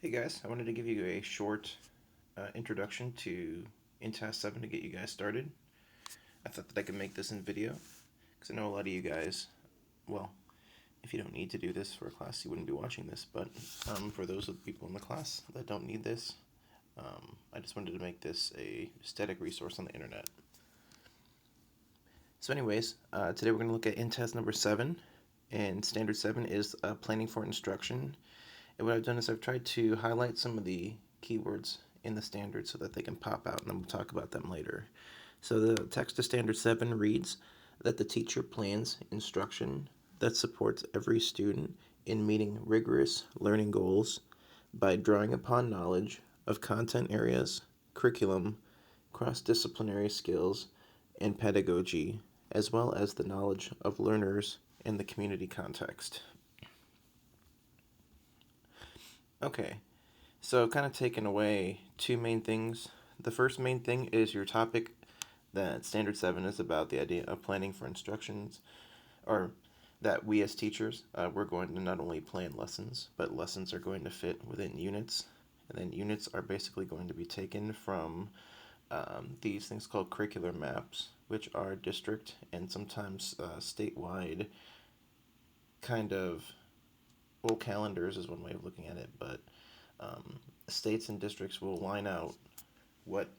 Hey guys, I wanted to give you a short introduction to INTASC 7 to get you guys started. I thought that I could make this in video because I know a lot of you guys, well, if you don't need to do this for a class, you wouldn't be watching this, but for those of the people in the class that don't need this, I just wanted to make this a static resource on the internet. So anyways, today we're going to look at INTASC number 7, and standard 7 is planning for instruction. And what I've done is I've tried to highlight some of the keywords in the standard so that they can pop out, and then we'll talk about them later. So the text to standard 7 reads that the teacher plans instruction that supports every student in meeting rigorous learning goals by drawing upon knowledge of content areas, curriculum, cross-disciplinary skills, and pedagogy, as well as the knowledge of learners in the community context. Okay, so kind of taking away two main things. The first main thing is your topic that Standard 7 is about, the idea of planning for instructions, or that we as teachers, we're going to not only plan lessons, but lessons are going to fit within units. And then units are basically going to be taken from these things called curricular maps, which are district and sometimes statewide kind of, well, calendars is one way of looking at it, but states and districts will line out what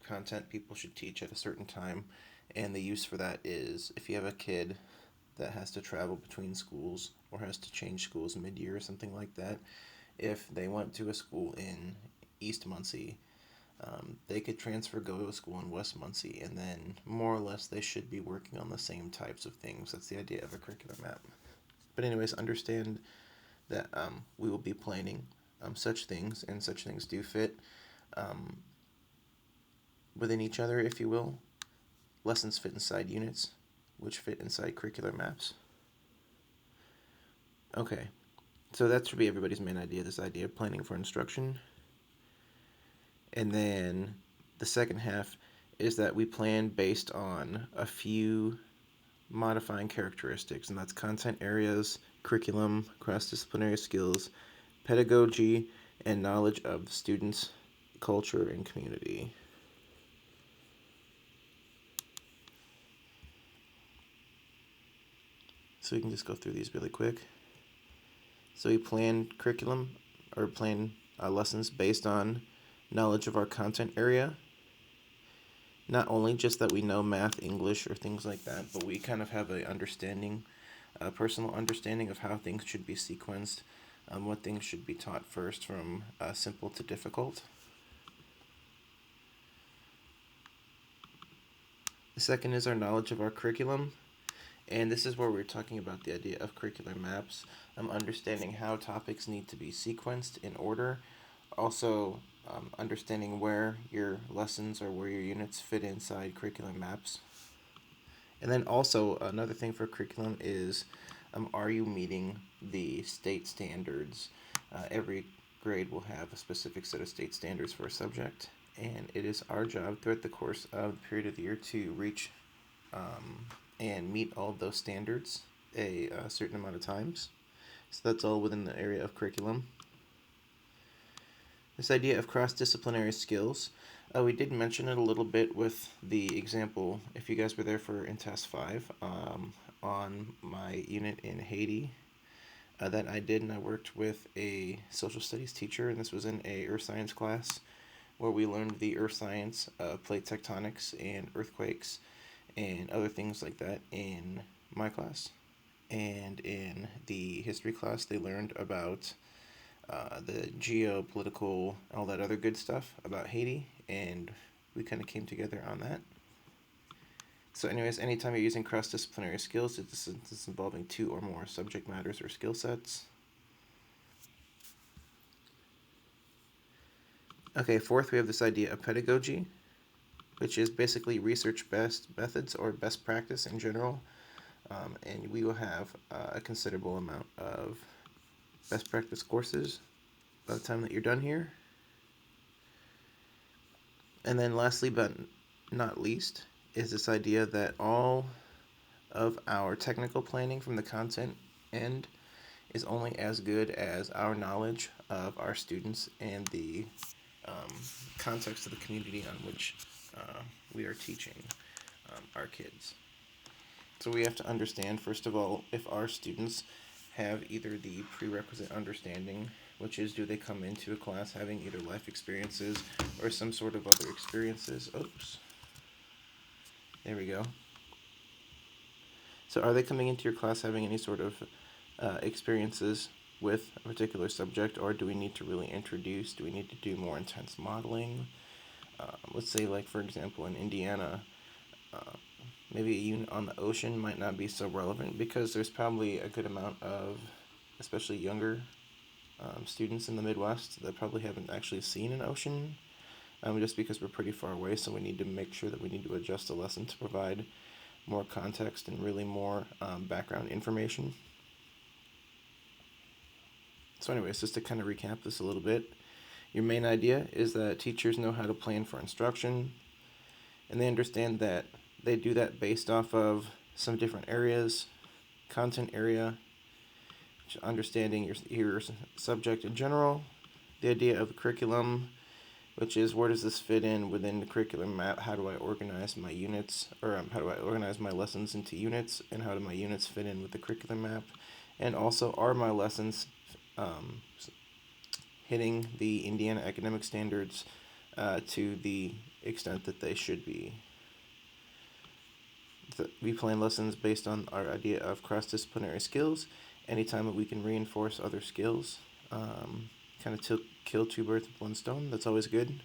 content people should teach at a certain time, and the use for that is if you have a kid that has to travel between schools or has to change schools mid-year or something like that, if they went to a school in East Muncie, they could transfer, go to a school in West Muncie, and then more or less they should be working on the same types of things. That's the idea of a curriculum map. But anyways, understand that we will be planning such things, and such things do fit um, within each other, if you will. Lessons fit inside units, which fit inside curricular maps. Okay, so that should be everybody's main idea, this idea of planning for instruction. And then the second half is that we plan based on a few modifying characteristics, and that's content areas, curriculum, cross-disciplinary skills, pedagogy, and knowledge of students, culture, and community. So we can just go through these really quick. So we plan curriculum, or plan lessons based on knowledge of our content area. Not only just that we know math, English, or things like that, but we kind of have a personal understanding of how things should be sequenced, what things should be taught first from simple to difficult. The second is our knowledge of our curriculum. And this is where we're talking about the idea of curricular maps, understanding how topics need to be sequenced in order, also understanding where your lessons or where your units fit inside curriculum maps. And then also another thing for curriculum is, are you meeting the state standards? Every grade will have a specific set of state standards for a subject, and it is our job throughout the course of the period of the year to reach and meet all of those standards a certain amount of times. So that's all within the area of curriculum. This idea of cross-disciplinary skills, we did mention it a little bit with the example, if you guys were there for INTASC 5, on my unit in Haiti, that I did, and I worked with a social studies teacher, and this was in a earth science class, where we learned the earth science of plate tectonics and earthquakes and other things like that in my class. And in the history class, they learned about the geopolitical, all that other good stuff about Haiti, and we kind of came together on that. So anyways, anytime you're using cross-disciplinary skills, it's involving two or more subject matters or skill sets. Okay, fourth, we have this idea of pedagogy, which is basically research best methods or best practice in general. And we will have a considerable amount of best practice courses by the time that you're done here. And then lastly, but not least, is this idea that all of our technical planning from the content end is only as good as our knowledge of our students and the um, context of the community on which we are teaching our kids. So we have to understand, first of all, if our students have either the prerequisite understanding, which is do they come into a class having either life experiences or some sort of other experiences. Oops. There we go. So are they coming into your class having any sort of experiences with a particular subject, or do we need to really introduce, do we need to do more intense modeling? Let's say, like, for example, in Indiana, uh, maybe a unit on the ocean might not be so relevant because there's probably a good amount of, especially younger students in the Midwest that probably haven't actually seen an ocean, just because we're pretty far away. So we need to make sure that we need to adjust the lesson to provide more context and really more background information. So anyways, just to kind of recap this a little bit, your main idea is that teachers know how to plan for instruction, and they understand that they do that based off of some different areas: content area, understanding your subject in general, the idea of the curriculum, which is where does this fit in within the curriculum map, how do I organize my units, or how do I organize my lessons into units, and how do my units fit in with the curriculum map, and also are my lessons um, hitting the Indiana academic standards to the extent that they should be. We plan lessons based on our idea of cross-disciplinary skills. Anytime that we can reinforce other skills, kind of kill two birds with one stone, that's always good.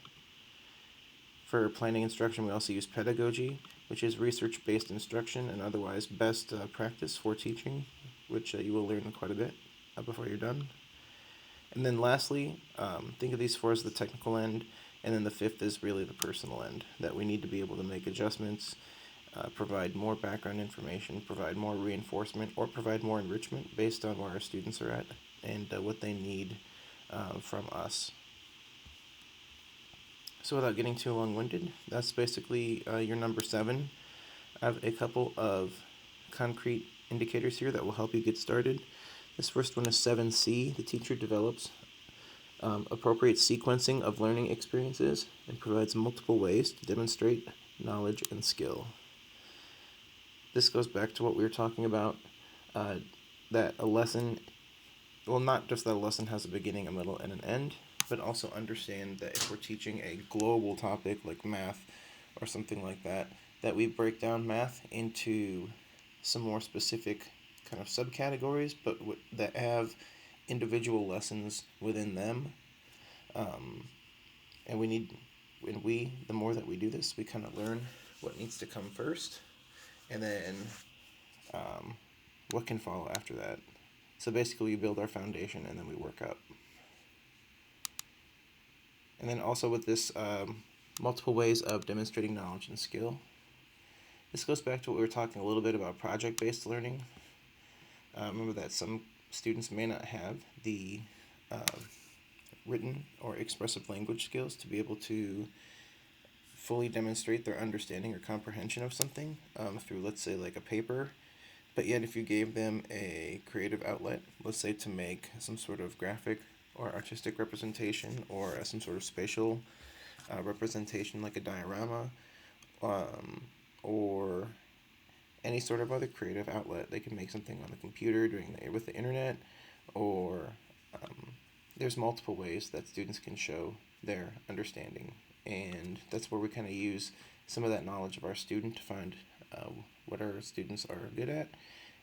For planning instruction, we also use pedagogy, which is research-based instruction and otherwise best practice for teaching, which you will learn quite a bit before you're done. And then lastly, think of these four as the technical end, and then the fifth is really the personal end, that we need to be able to make adjustments, provide more background information, provide more reinforcement, or provide more enrichment based on where our students are at and what they need from us. So without getting too long-winded, that's basically your number 7. I have a couple of concrete indicators here that will help you get started. This first one is 7C. The teacher develops appropriate sequencing of learning experiences and provides multiple ways to demonstrate knowledge and skill. This goes back to what we were talking about, that a lesson, well, not just that a lesson has a beginning, a middle, and an end, but also understand that if we're teaching a global topic like math or something like that, that we break down math into some more specific kind of subcategories, but that have individual lessons within them. And the more that we do this, we kind of learn what needs to come first, and then what can follow after that. So basically, we build our foundation, and then we work up. And then also with this multiple ways of demonstrating knowledge and skill, this goes back to what we were talking a little bit about project-based learning. Remember that some students may not have the written or expressive language skills to be able to fully demonstrate their understanding or comprehension of something through, let's say, like a paper. But yet if you gave them a creative outlet, let's say to make some sort of graphic or artistic representation or some sort of spatial representation like a diorama, or any sort of other creative outlet. They can make something on the computer with the internet, or there's multiple ways that students can show their understanding. And that's where we kind of use some of that knowledge of our student to find what our students are good at,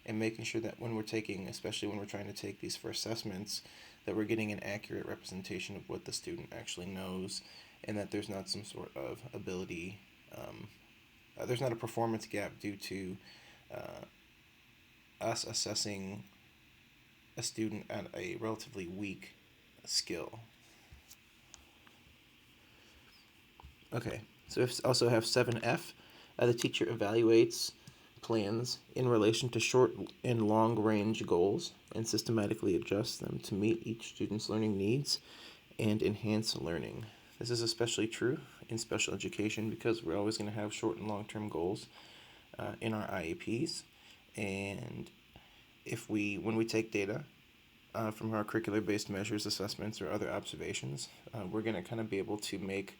and making sure that when we're taking, especially when we're trying to take these for assessments, that we're getting an accurate representation of what the student actually knows, and that there's not some sort of ability, there's not a performance gap due to us assessing a student at a relatively weak skill. Okay, so we also have 7F. The teacher evaluates plans in relation to short and long range goals and systematically adjusts them to meet each student's learning needs and enhance learning. This is especially true in special education because we're always going to have short and long-term goals in our IEPs. And when we take data from our curricular-based measures, assessments, or other observations. We're going to kind of be able to make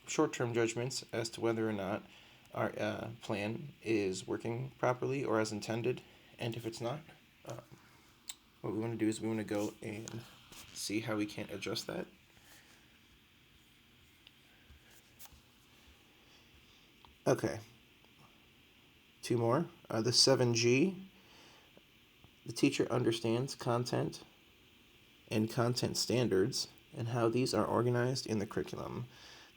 short-term judgments as to whether or not our plan is working properly or as intended, and if it's not, what we want to do is we want to go and see how we can adjust that. Okay. Two more. The 7G. The teacher understands content and content standards and how these are organized in the curriculum.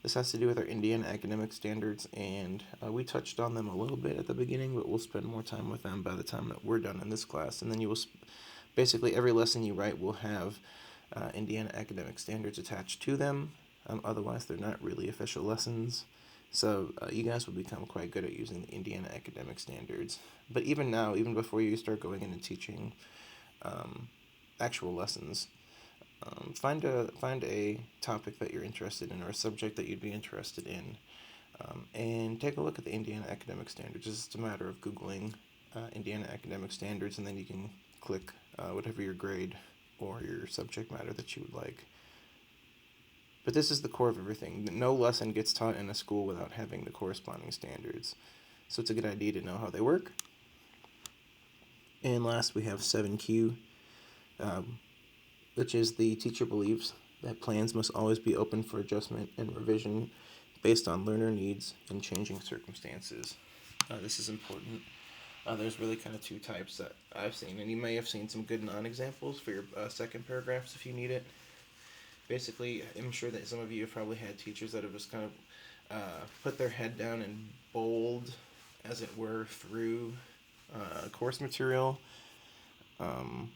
This has to do with our Indiana academic standards, and we touched on them a little bit at the beginning, but we'll spend more time with them by the time that we're done in this class. And then you will, basically every lesson you write will have Indiana academic standards attached to them. Otherwise, they're not really official lessons. So you guys will become quite good at using the Indiana academic standards. But even now, even before you start going into teaching actual lessons, find a topic that you're interested in or a subject that you'd be interested in, and take a look at the Indiana academic standards. It's just a matter of Googling Indiana academic standards, and then you can click whatever your grade or your subject matter that you would like. But this is the core of everything. No lesson gets taught in a school without having the corresponding standards. So it's a good idea to know how they work. And last, we have 7Q, which is the teacher believes that plans must always be open for adjustment and revision based on learner needs and changing circumstances. This is important. There's really kind of two types that I've seen, and you may have seen some good non-examples for your second paragraphs if you need it. Basically, I'm sure that some of you have probably had teachers that have just kind of put their head down in bold, as it were, through course material. I'm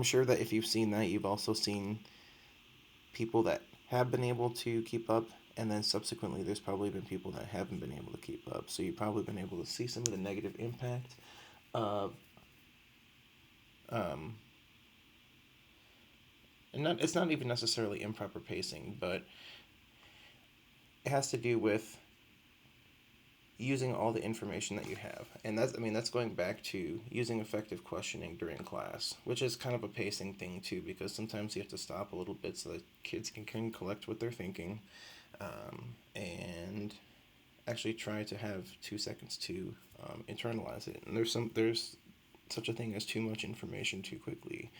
sure that if you've seen that, you've also seen people that have been able to keep up, and then subsequently there's probably been people that haven't been able to keep up. So you've probably been able to see some of the negative impact of and it's not even necessarily improper pacing, but it has to do with using all the information that you have. And that's going back to using effective questioning during class, which is kind of a pacing thing too, because sometimes you have to stop a little bit so that kids can collect what they're thinking, and actually try to have 2 seconds to internalize it. And there's such a thing as too much information too quickly.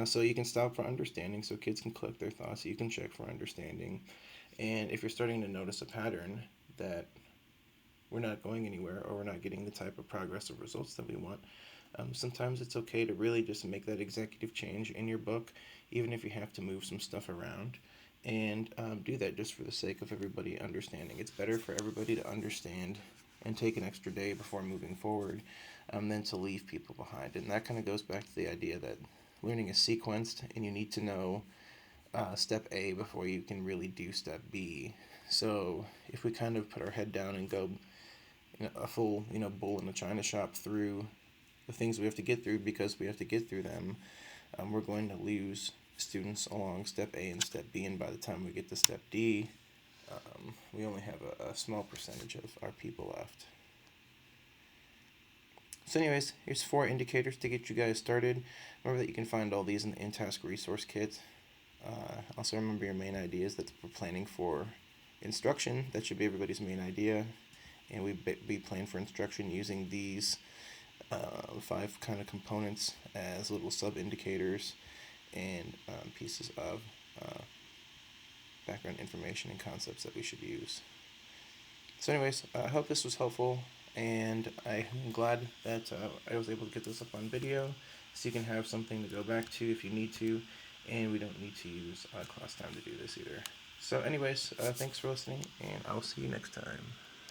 So you can stop for understanding so kids can collect their thoughts. You can check for understanding. And if you're starting to notice a pattern that we're not going anywhere or we're not getting the type of progress or results that we want, sometimes it's okay to really just make that executive change in your book, even if you have to move some stuff around. And do that just for the sake of everybody understanding. It's better for everybody to understand and take an extra day before moving forward than to leave people behind. And that kind of goes back to the idea that learning is sequenced, and you need to know step A before you can really do step B. So if we kind of put our head down and go a full bull in a china shop through the things we have to get through because we have to get through them, we're going to lose students along step A and step B, and by the time we get to step D, we only have a small percentage of our people left. So anyways, here's 4 indicators to get you guys started. Remember that you can find all these in the INTASC resource kit. Also remember your main ideas that we're planning for instruction. That should be everybody's main idea. And we plan for instruction using these 5 kind of components as little sub-indicators and pieces of background information and concepts that we should use. So anyways, I hope this was helpful, and I'm glad that I was able to get this up on video so you can have something to go back to if you need to, and we don't need to use class time to do this either. So anyways, thanks for listening, and I'll see you next time.